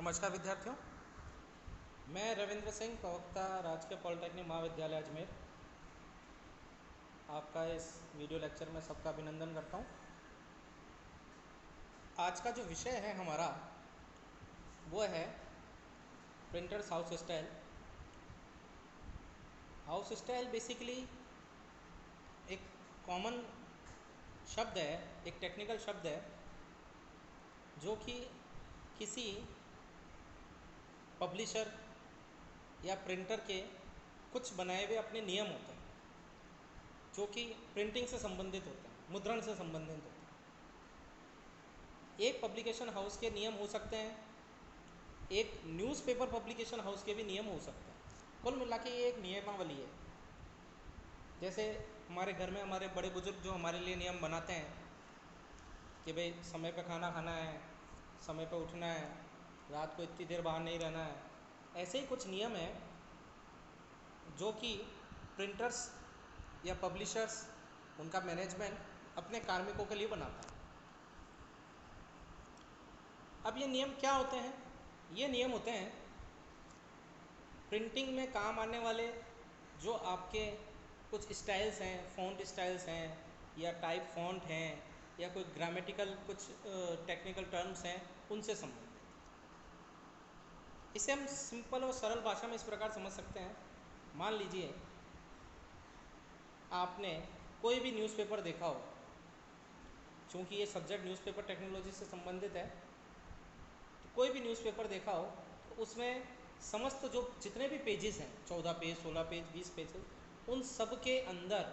नमस्कार विद्यार्थियों, मैं रविंद्र सिंह, प्रवक्ता, राजकीय पॉलिटेक्निक महाविद्यालय अजमेर, आपका इस वीडियो लेक्चर में सबका अभिनंदन करता हूं। आज का जो विषय है हमारा वो है printers house style. House style basically एक कॉमन शब्द है, एक टेक्निकल शब्द है जो कि किसी पब्लिशर या प्रिंटर के कुछ बनाए हुए अपने नियम होते हैं जो कि प्रिंटिंग से संबंधित होते हैं, मुद्रण से संबंधित होते हैं। एक पब्लिकेशन हाउस के नियम हो सकते हैं, एक न्यूज़पेपर पब्लिकेशन हाउस के भी नियम हो सकते हैं। कुल मिला के ये एक नियमावली है। जैसे हमारे घर में हमारे बड़े बुजुर्ग जो हमारे लिए नियम बनाते हैं कि भाई समय पे खाना खाना है, समय पे उठना है, रात को इतनी देर बाहर नहीं रहना है, ऐसे ही कुछ नियम हैं जो कि प्रिंटर्स या पब्लिशर्स, उनका मैनेजमेंट अपने कार्मिकों के लिए बनाता है। अब ये नियम क्या होते हैं? ये नियम होते हैं प्रिंटिंग में काम आने वाले जो आपके कुछ स्टाइल्स हैं, फ़ॉन्ट स्टाइल्स हैं या टाइप फ़ॉन्ट हैं या कोई ग्रामेटिकल कुछ टेक्निकल टर्म्स हैं, उनसे संबंधित। इसे हम सिंपल और सरल भाषा में इस प्रकार समझ सकते हैं। मान लीजिए आपने कोई भी न्यूज़पेपर देखा हो, चूँकि ये सब्जेक्ट न्यूज़पेपर टेक्नोलॉजी से संबंधित है, तो कोई भी न्यूज़पेपर देखा हो तो उसमें समस्त जो जितने भी पेजेस हैं, 14 पेज, 16 पेज, 20 पेजेस, उन सब के अंदर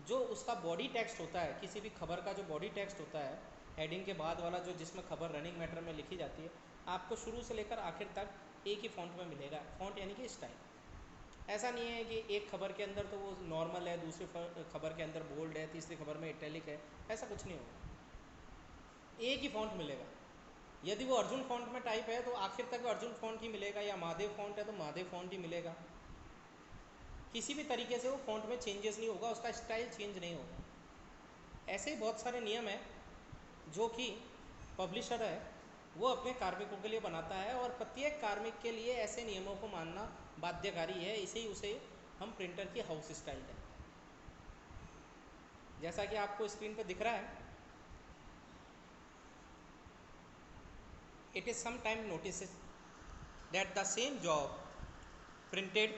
जो उसका बॉडी टेक्स्ट होता है, किसी भी खबर का जो बॉडी टेक्स्ट होता है, हेडिंग के बाद वाला जो जिसमें खबर रनिंग मैटर में लिखी जाती है, आपको शुरू से लेकर आखिर तक एक ही फ़ॉन्ट में मिलेगा। फ़ॉन्ट यानी कि स्टाइल। ऐसा नहीं है कि एक खबर के अंदर तो वो नॉर्मल है, दूसरी खबर के अंदर बोल्ड है, तीसरी खबर में इटैलिक है, ऐसा कुछ नहीं होगा। एक ही फ़ॉन्ट मिलेगा। यदि वो अर्जुन फ़ॉन्ट में टाइप है तो आखिर तक अर्जुन फ़ॉन्ट ही मिलेगा, या महादेव फ़ॉन्ट है तो महादेव फ़ॉन्ट ही मिलेगा। किसी भी तरीके से वो फ़ॉन्ट में चेंजेस नहीं होगा, उसका स्टाइल चेंज नहीं होगा। ऐसे ही बहुत सारे नियम हैं जो कि पब्लिशर है वो अपने कार्मिकों के लिए बनाता है, और प्रत्येक कार्मिक के लिए ऐसे नियमों को मानना बाध्यकारी है। इसे ही उसे हम प्रिंटर की हाउस स्टाइल कहते हैं। जैसा कि आपको स्क्रीन पर दिख रहा है, it is sometimes noticed that the same job printed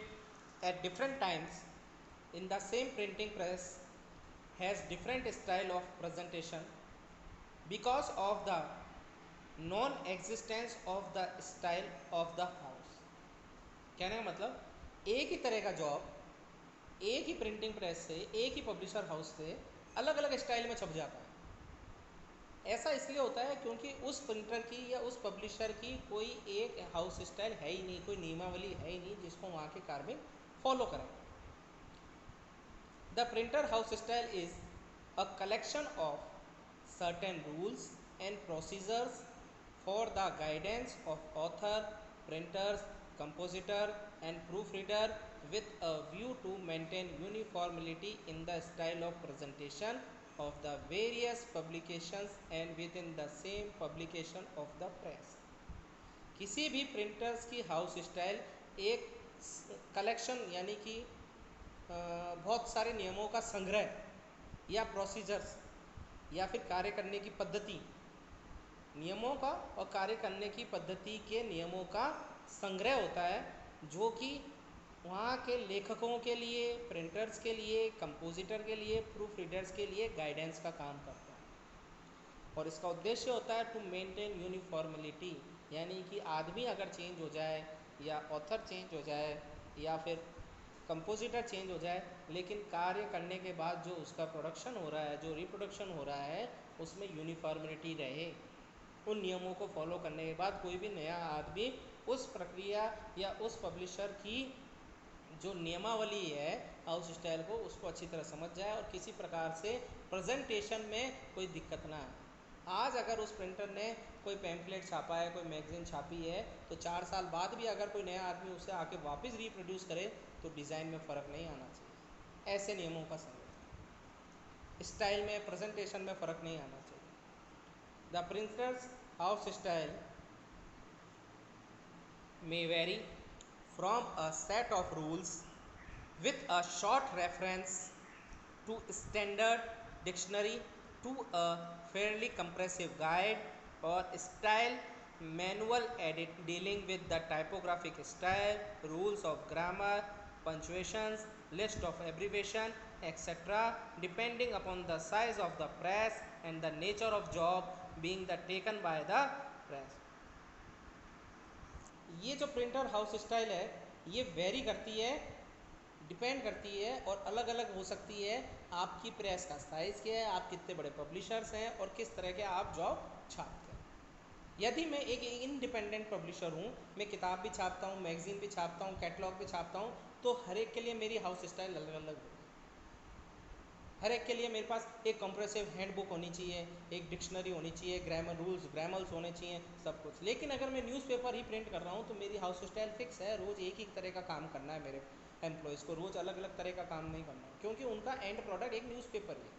at different times in the same printing press has different style of presentation because of the non-existence of the style of the house। कहने का मतलब एक ही तरह का job एक ही printing press से, एक ही publisher house से अलग अलग स्टाइल में छप जाता है। ऐसा इसलिए होता है क्योंकि उस प्रिंटर की या उस पब्लिशर की कोई एक हाउस स्टाइल है ही नहीं, कोई नियमावली है ही नहीं जिसको वहाँ के कार्मिक फॉलो करें। The printer house style is a collection of certain rules and procedures for the guidance of author, printers, compositor and proofreader with a view to maintain uniformity in the style of presentation of the various publications and within the same publication of the press। किसी भी printers की house style एक collection यानी कि बहुत सारे नियमों का संग्रह या प्रोसीजर्स या फिर कार्य करने की पद्धति, नियमों का और कार्य करने की पद्धति के नियमों का संग्रह होता है, जो कि वहाँ के लेखकों के लिए, प्रिंटर्स के लिए, कंपोजिटर के लिए, प्रूफ रीडर्स के लिए गाइडेंस का काम करता है। और इसका उद्देश्य होता है टू मेंटेन यूनिफॉर्मिलिटी, यानी कि आदमी अगर चेंज हो जाए या ऑथर चेंज हो जाए या फिर कंपोजिटर चेंज हो जाए, लेकिन कार्य करने के बाद जो उसका प्रोडक्शन हो रहा है, जो रिप्रोडक्शन हो रहा है, उसमें यूनिफॉर्मिलिटी रहे। उन नियमों को फॉलो करने के बाद कोई भी नया आदमी उस प्रक्रिया या उस पब्लिशर की जो नियमावली है हाउस स्टाइल को, उसको अच्छी तरह समझ जाए और किसी प्रकार से प्रेजेंटेशन में कोई दिक्कत ना आए। आज अगर उस प्रिंटर ने कोई पैम्फलेट छापा है, कोई मैगजीन छापी है, तो 4 साल बाद भी अगर कोई नया आदमी उसे आके वापस रिप्रोड्यूस करे तो डिज़ाइन में फ़र्क नहीं आना चाहिए। ऐसे नियमों का संग्रह, स्टाइल में, प्रेजेंटेशन में फ़र्क नहीं आना चाहिए। The printers house style may vary from a set of rules with a short reference to standard dictionary to a fairly comprehensive guide or style manual edit dealing with the typographic style, rules of grammar, punctuations, list of abbreviation, etc. depending upon the size of the press and the nature of job being the taken by the press. ये जो printer house style है ये very करती है, depend करती है और अलग अलग हो सकती है आपकी प्रेस का साइज़ क्या है, आप कितने बड़े पब्लिशर्स हैं और किस तरह के आप जॉब छापते हैं। यदि मैं एक इंडिपेंडेंट पब्लिशर हूँ, मैं किताब भी छापता हूँ, मैगजीन भी छापता हूँ, कैटलॉग भी छापता हूँ, तो हर एक के लिए मेरी हाउस स्टाइल अलग अलग होगी। हर एक के लिए मेरे पास एक कंप्रेसिव हैंडबुक होनी चाहिए, एक डिक्शनरी होनी चाहिए, ग्रामर रूल्स ग्रामर्स होने चाहिए, सब कुछ। लेकिन अगर मैं न्यूज़पेपर ही प्रिंट कर रहा हूँ तो मेरी हाउस स्टाइल फिक्स है, रोज़ एक ही तरह का काम करना है मेरे एम्प्लॉयज़ को, रोज़ अलग अलग तरह का काम नहीं करना है, क्योंकि उनका एंड प्रोडक्ट एक न्यूज़पेपर ही है।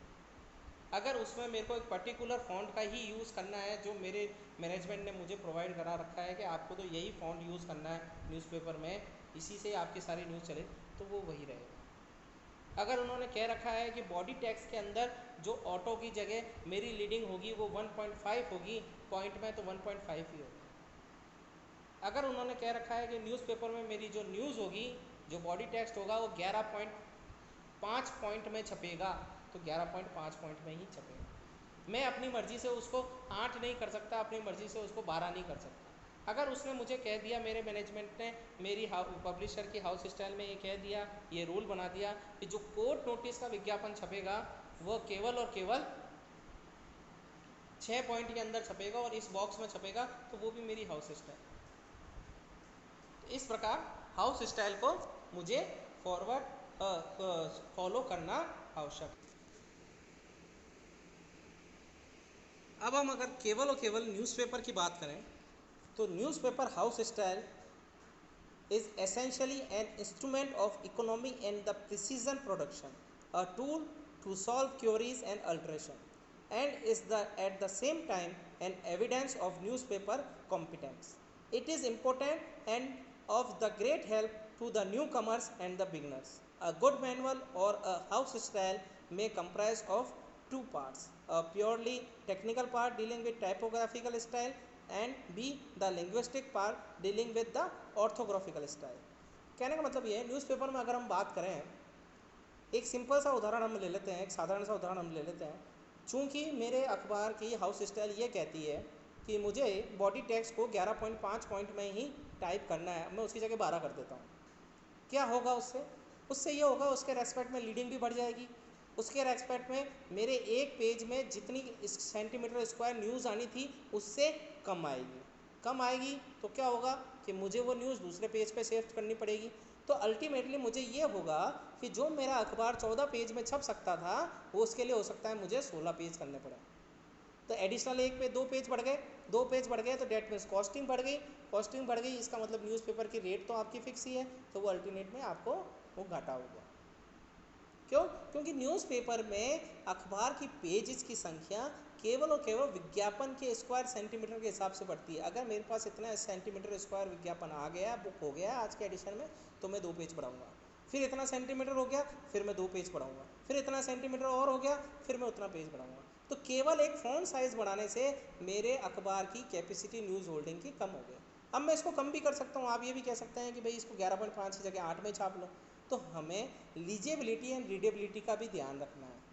अगर उसमें मेरे को एक पर्टिकुलर फ़ॉन्ट का ही यूज़ करना है जो मेरे मैनेजमेंट ने मुझे प्रोवाइड करा रखा है कि आपको तो यही फ़ॉन्ट यूज़ करना है न्यूज़पेपर में, इसी से आपकी सारी न्यूज़ चले, तो वो वही रहेगा। अगर उन्होंने कह रखा है कि बॉडी टैक्स के अंदर जो ऑटो की जगह मेरी लीडिंग होगी वो 1.5 होगी पॉइंट में, तो 1.5 ही होगी। अगर उन्होंने कह रखा है कि न्यूज़पेपर में मेरी जो न्यूज़ होगी, जो बॉडी टेक्स्ट होगा वो 11.5 पॉइंट में छपेगा, तो 11.5 पॉइंट में ही छपेगा। मैं अपनी मर्ज़ी से उसको 8 नहीं कर सकता, अपनी मर्ज़ी से उसको 12 नहीं कर सकता। अगर उसने मुझे कह दिया, मेरे मैनेजमेंट ने मेरी पब्लिशर की हाउस स्टाइल में ये कह दिया, ये रूल बना दिया कि जो कोर्ट नोटिस का विज्ञापन छपेगा वो केवल और केवल 6 पॉइंट के अंदर छपेगा और इस बॉक्स में छपेगा, तो वो भी मेरी हाउस स्टाइल। तो इस प्रकार हाउस स्टाइल को मुझे फॉलो करना आवश्यक है। अब हम अगर केवल और केवल न्यूज़पेपर की बात करें तो newspaper house style is essentially an instrument of economy and the precision production, a tool to solve queries and alteration, and is at the same time an evidence of newspaper competence. It is important and of the great help to the newcomers and the beginners. A good manual or a house style may comprise of two parts: a purely technical part dealing with typographical style and B the linguistic part dealing with the orthographical style. कहने का मतलब ये है, newspaper में अगर हम बात करें, एक सिंपल सा उदाहरण हम ले लेते हैं, एक साधारण सा उदाहरण हम ले लेते हैं। चूँकि मेरे अखबार की हाउस स्टाइल ये कहती है कि मुझे बॉडी टेक्स्ट को 11.5 पॉइंट में ही टाइप करना है, मैं उसकी जगह 12 कर देता हूँ। क्या होगा उससे? उससे ये होगा, उसके रेस्पेक्ट में लीडिंग भी बढ़ जाएगी, उसके रेस्पेक्ट में मेरे एक पेज में जितनी सेंटीमीटर स्क्वायर न्यूज़ आनी थी उससे कम आएगी। कम आएगी तो क्या होगा कि मुझे वो न्यूज़ दूसरे पेज पे शिफ्ट करनी पड़ेगी। तो अल्टीमेटली मुझे ये होगा कि जो मेरा अखबार 14 पेज में छप सकता था वो उसके लिए हो सकता है मुझे 16 पेज करने पड़े। तो एडिशनल एक पे 2 पेज बढ़ गए, 2 पेज बढ़ गए तो डेट मीन्स कॉस्टिंग बढ़ गई, कॉस्टिंग बढ़ गई, इसका मतलब न्यूज़पेपर की रेट तो आपकी फिक्स ही है, तो वो अल्टीमेट में आपको वो घाटा हो गया। क्यों? क्योंकि न्यूज़पेपर में अखबार की पेजेस की संख्या केवल और केवल विज्ञापन के स्क्वायर सेंटीमीटर के हिसाब से बढ़ती है। अगर मेरे पास इतना सेंटीमीटर स्क्वायर विज्ञापन आ गया, बुक हो गया आज के एडिशन में, तो मैं 2 पेज पढ़ाऊँगा। फिर इतना सेंटीमीटर हो गया, फिर मैं 2 पेज पढ़ाऊँगा, फिर इतना सेंटीमीटर और हो गया, फिर मैं उतना पेज पढ़ाऊँगा। तो केवल एक फ़ॉन्ट साइज़ बढ़ाने से मेरे अखबार की कैपेसिटी न्यूज़ होल्डिंग की कम हो गई। अब मैं इसको कम भी कर सकता हूँ, आप ये भी कह सकते हैं कि भाई इसको 11.5 की जगह 8 में छाप लो। तो हमें लीजेबिलिटी एंड रीडेबिलिटी का भी ध्यान रखना है।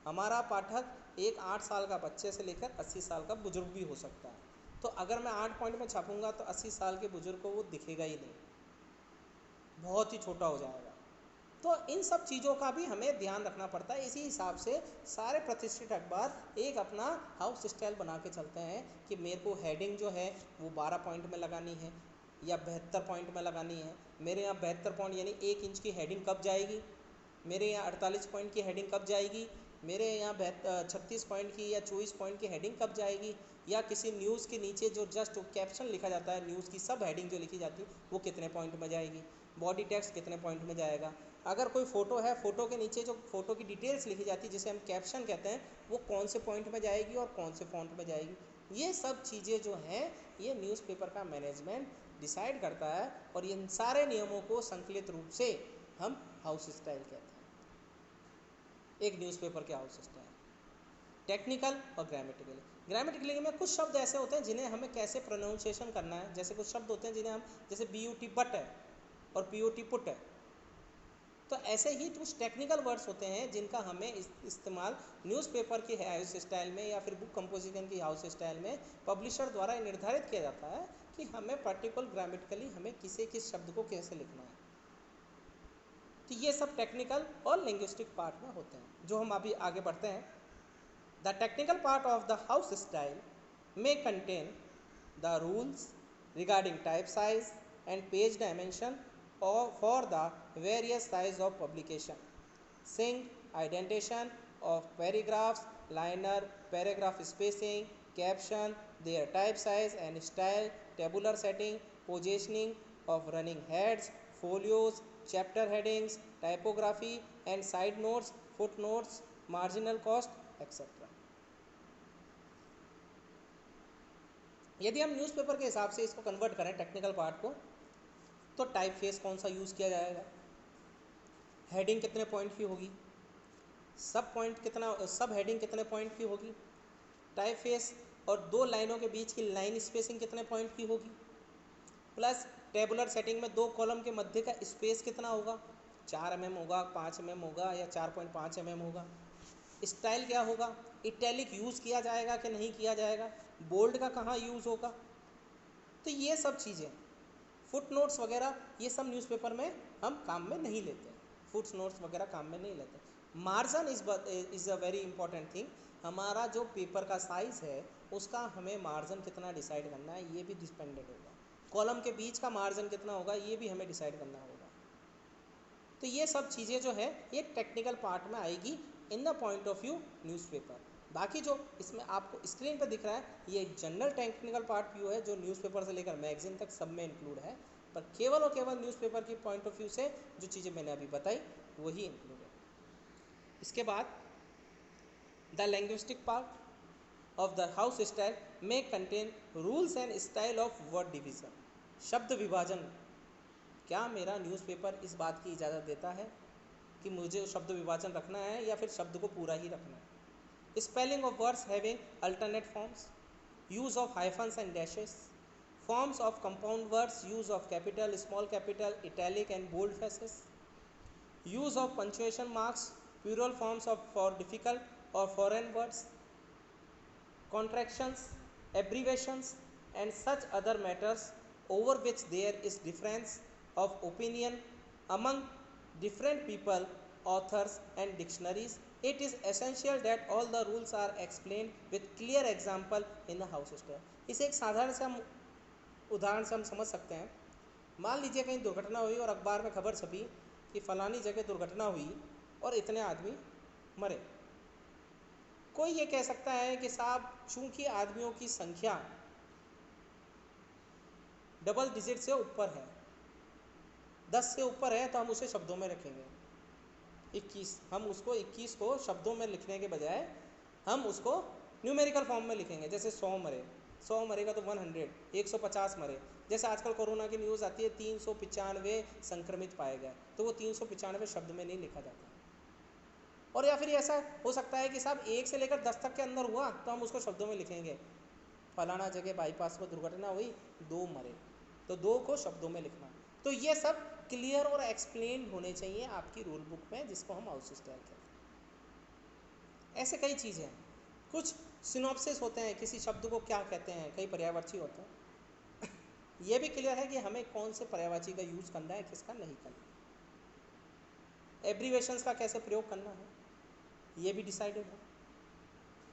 हमारा पाठक एक 8 साल का बच्चे से लेकर 80 साल का बुजुर्ग भी हो सकता है, तो अगर मैं 8 पॉइंट में छापूंगा तो 80 साल के बुजुर्ग को वो दिखेगा ही नहीं, बहुत ही छोटा हो जाएगा। तो इन सब चीज़ों का भी हमें ध्यान रखना पड़ता है। इसी हिसाब से सारे प्रतिष्ठित अखबार एक अपना हाउस स्टाइल बना के चलते हैं कि मेरे को हेडिंग जो है वो 12 पॉइंट में लगानी है या 72 पॉइंट में लगानी है। मेरे यहाँ 72 पॉइंट यानी 1 इंच की हेडिंग कब जाएगी, मेरे यहाँ 48 पॉइंट की हेडिंग कब जाएगी, मेरे यहाँ 36 पॉइंट की या 24 पॉइंट की हेडिंग कब जाएगी, या किसी न्यूज़ के नीचे जो जस्ट कैप्शन लिखा जाता है, न्यूज़ की सब हेडिंग जो लिखी जाती है वो कितने पॉइंट में जाएगी, बॉडी टेक्स्ट कितने पॉइंट में जाएगा। अगर कोई फ़ोटो है, फ़ोटो के नीचे जो फ़ोटो की डिटेल्स लिखी जाती है जिसे हम कैप्शन कहते हैं, वो कौन से पॉइंट में जाएगी और कौन से फॉन्ट में जाएगी। ये सब चीज़ें जो हैं ये न्यूज़पेपर का मैनेजमेंट डिसाइड करता है, और इन सारे नियमों को संकलित रूप से हम हाउस स्टाइल कहते हैं। एक न्यूज़पेपर के हाउस स्टाइल टेक्निकल और ग्रामेटिकली। ग्रामेटिकली में कुछ शब्द ऐसे होते हैं जिन्हें हमें कैसे प्रोनाउंसिएशन करना है, जैसे कुछ शब्द होते हैं जिन्हें हम, जैसे BUT बट है और POT पुट है, तो ऐसे ही कुछ टेक्निकल वर्ड्स होते हैं जिनका हमें इस्तेमाल न्यूज़पेपर के हाउस स्टाइल में या फिर बुक कंपोजिशन की हाउस स्टाइल में पब्लिशर द्वारा निर्धारित किया जाता है कि हमें पर्टिकुलर ग्रामेटिकली हमें किस शब्द को कैसे लिखना है। तो ये सब टेक्निकल और लिंग्विस्टिक पार्ट में होते हैं। जो हम अभी आगे बढ़ते हैं, the technical part of the house style में contain the rules regarding type size and page dimension or for the various size of publication, sync, indentation of paragraphs, liner, paragraph spacing, caption, their type size and style, tabular setting, positioning of running heads, folios, chapter headings, typography and side notes, footnotes, marginal cost, etc. यदि हम newspaper के हिसाब से इसको convert करें technical part को, तो type face कौन सा यूज़ किया जाएगा, हेडिंग कितने पॉइंट की होगी, सब हेडिंग कितने पॉइंट की होगी, टाइप फेस और दो लाइनों के बीच की लाइन स्पेसिंग कितने पॉइंट की होगी, प्लस टेबुलर सेटिंग में दो कॉलम के मध्य का स्पेस कितना होगा, 4 mm होगा, 5 mm होगा या 4.5 mm होगा। स्टाइल क्या होगा, इटैलिक यूज़ किया जाएगा कि नहीं किया जाएगा, बोल्ड का कहाँ यूज़ होगा। तो ये सब चीज़ें, फुट नोट्स वगैरह, ये सब न्यूज़पेपर में हम काम में नहीं लेते, फुट नोट्स वगैरह काम में नहीं लेते। Margin is a very important thing. हमारा जो पेपर का साइज़ है उसका हमें मार्जिन कितना डिसाइड करना है ये भी डिपेंडेंट होगा, कॉलम के बीच का मार्जिन कितना होगा ये भी हमें डिसाइड करना होगा। तो ये सब चीज़ें जो है ये टेक्निकल पार्ट में आएगी in the point of view newspaper. बाकी जो इसमें आपको स्क्रीन पर दिख रहा है ये एक जनरल टेक्निकल पार्ट व्यू है जो न्यूज़पेपर से लेकर मैगजीन तक सब में इंक्लूड है, पर केवल और केवल न्यूज़पेपर की पॉइंट ऑफ व्यू से जो चीज़ें मैंने अभी बताई वही इंक्लूड है। इसके बाद the linguistic part of the house style में contain rules and style of word division. शब्द विभाजन, क्या मेरा न्यूज़पेपर इस बात की इजाज़त देता है कि मुझे शब्द विभाजन रखना है या फिर शब्द को पूरा ही रखना है। Spelling of words having alternate forms, use of hyphens and dashes, forms of compound words, use of capital, small capital, italic and bold faces, use of punctuation marks, plural forms of for difficult और foreign words, contractions, abbreviations and such other matters over which there is difference of opinion among different people, authors and dictionaries. It is essential that all the rules are explained with clear example in the house style. इसे एक साधारण से हम उदाहरण से हम समझ सकते हैं। मान लीजिए कहीं दुर्घटना हुई और अखबार में खबर छपी कि फलानी जगह दुर्घटना हुई और इतने आदमी मरे। कोई ये कह सकता है कि साहब चूंकि आदमियों की संख्या डबल डिजिट से ऊपर है, 10 से ऊपर है, तो हम उसे शब्दों में रखेंगे 21, हम उसको 21 को शब्दों में लिखने के बजाय हम उसको न्यूमेरिकल फॉर्म में लिखेंगे। जैसे 100 मरेगा तो 100, 150 मरे। जैसे आजकल कोरोना की न्यूज़ आती है 395 संक्रमित पाए गए, तो वो 395 शब्द में नहीं लिखा जाता। और या फिर ऐसा हो सकता है कि साहब 1 से लेकर 10 तक के अंदर हुआ तो हम उसको शब्दों में लिखेंगे, फलाना जगह बाईपास में दुर्घटना हुई 2 मरे, तो 2 को शब्दों में लिखना। तो ये सब क्लियर और एक्सप्लेन होने चाहिए आपकी रूल बुक में, जिसको हम हाउस स्टाइल कहते हैं। ऐसे कई चीज़ें हैं, कुछ सिनॉप्सिस होते हैं, किसी शब्द को क्या कहते हैं, कई पर्यायवाची होते हैं। ये भी क्लियर है कि हमें कौन से पर्यायवाची का यूज़ करना है, किसका नहीं करना। एब्रीवेशंस का कैसे प्रयोग करना है ये भी डिसाइडेड है,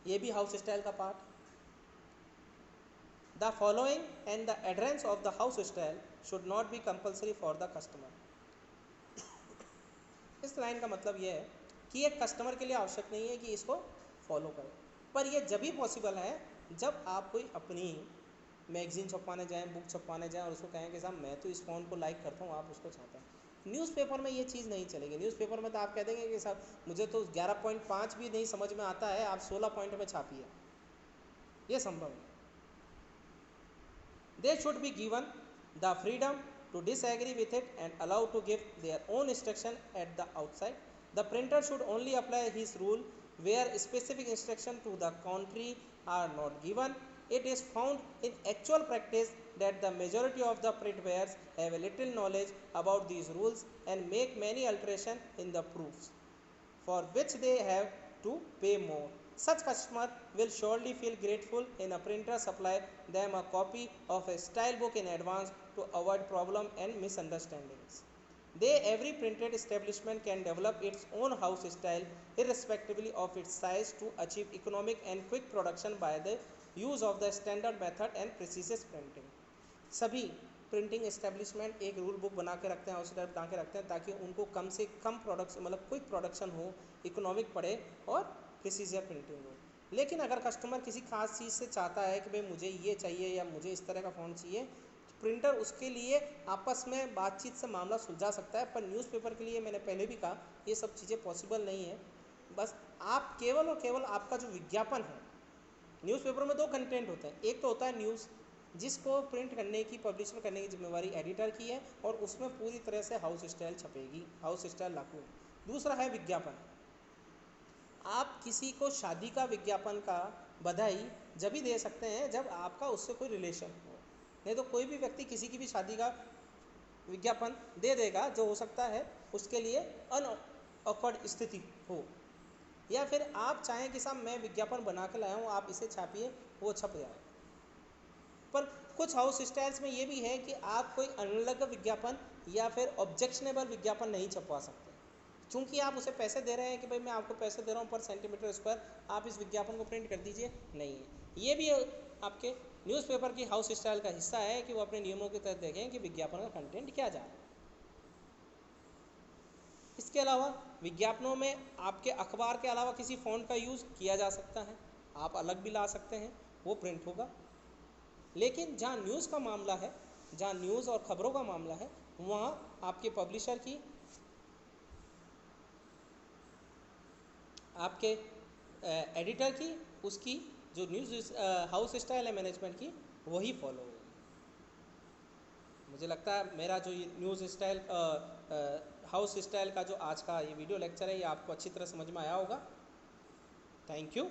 ये भी हाउस स्टाइल का part. The following and the adherence of the house style should not be compulsory for the customer. इस लाइन का मतलब यह है कि एक कस्टमर के लिए आवश्यक नहीं है कि इसको फॉलो करें, पर यह जब भी पॉसिबल है जब आप कोई अपनी मैगजीन छपवाने जाएं, बुक छपवाने जाएं और उसको कहें कि साहब मैं तो इस फ़ॉन्ट को लाइक करता हूँ, आप उसको चाहते हैं। न्यूज़पेपर में ये चीज़ नहीं चलेगी। न्यूज़पेपर में तो आप कह देंगे कि साहब मुझे तो 11.5 भी नहीं समझ में आता है, आप 16 पॉइंट में छापिए, ये संभव है। They should be given the freedom to disagree with it and allowed to give their own instruction at the outside. The printer should only apply his rule where specific instruction to the contrary are not given. It is found in actual practice that the majority of the print buyers have a little knowledge about these rules and make many alterations in the proofs, for which they have to pay more. Such customer will surely feel grateful in a printer supply them a copy of a style book in advance to avoid problem and misunderstandings. Every printed establishment can develop its own house style irrespectively of its size to achieve economic and quick production by the use of the standard method and precision printing. सभी printing establishment एक rule book बना के रखते हैं, house type बना के रखते हैं, ताकि उनको कम से कम प्रोडक्शन मतलब क्विक प्रोडक्शन हो, इकोनॉमिक पड़े और प्रिसीजन प्रिंटिंग हो। लेकिन अगर कस्टमर किसी खास चीज़ से चाहता है कि भाई मुझे ये चाहिए या मुझे इस तरह का फ़ॉन्ट चाहिए, तो प्रिंटर उसके लिए आपस में बातचीत से मामला सुलझा सकता है। पर न्यूज़पेपर के लिए मैंने पहले भी कहा ये सब चीज़ें पॉसिबल नहीं है। बस आप केवल और केवल आपका जो विज्ञापन है, न्यूज़पेपर में दो कंटेंट होते हैं, एक तो होता है न्यूज़ जिसको प्रिंट करने की पब्लिश करने की जिम्मेवारी एडिटर की है और उसमें पूरी तरह से हाउस स्टाइल छपेगी, हाउस स्टाइल लागू है। दूसरा है विज्ञापन। आप किसी को शादी का विज्ञापन का बधाई जब भी दे सकते हैं जब आपका उससे कोई रिलेशन हो, नहीं तो कोई भी व्यक्ति किसी की भी शादी का विज्ञापन दे देगा जो हो सकता है उसके लिए अनऑकवर्ड स्थिति हो, या फिर आप चाहें कि साहब मैं विज्ञापन बना के लाया हूँ आप इसे छापिए, वो छप जाए। पर कुछ हाउस स्टाइल्स में ये भी है कि आप कोई अनलग विज्ञापन या फिर ऑब्जेक्शनेबल विज्ञापन नहीं छपवा सकते, चूंकि आप उसे पैसे दे रहे हैं कि भाई मैं आपको पैसे दे रहा हूँ पर सेंटीमीटर स्क्वायर आप इस विज्ञापन को प्रिंट कर दीजिए, नहीं है। ये भी आपके न्यूज़पेपर की हाउस स्टाइल का हिस्सा है कि वो अपने नियमों के तहत देखें कि विज्ञापन का कंटेंट क्या जा रहा है। इसके अलावा विज्ञापनों में आपके अखबार के अलावा किसी फ़ॉन्ट का यूज़ किया जा सकता है, आप अलग भी ला सकते हैं, वो प्रिंट होगा। लेकिन जहाँ न्यूज़ का मामला है, जहाँ न्यूज़ और ख़बरों का मामला है, वहाँ आपके पब्लिशर की, आपके एडिटर की, उसकी जो न्यूज़ हाउस स्टाइल है मैनेजमेंट की, वही फॉलो होगी। मुझे लगता है मेरा जो ये न्यूज़ स्टाइल हाउस स्टाइल का जो आज का ये वीडियो लेक्चर है ये आपको अच्छी तरह समझ में आया होगा। Thank you.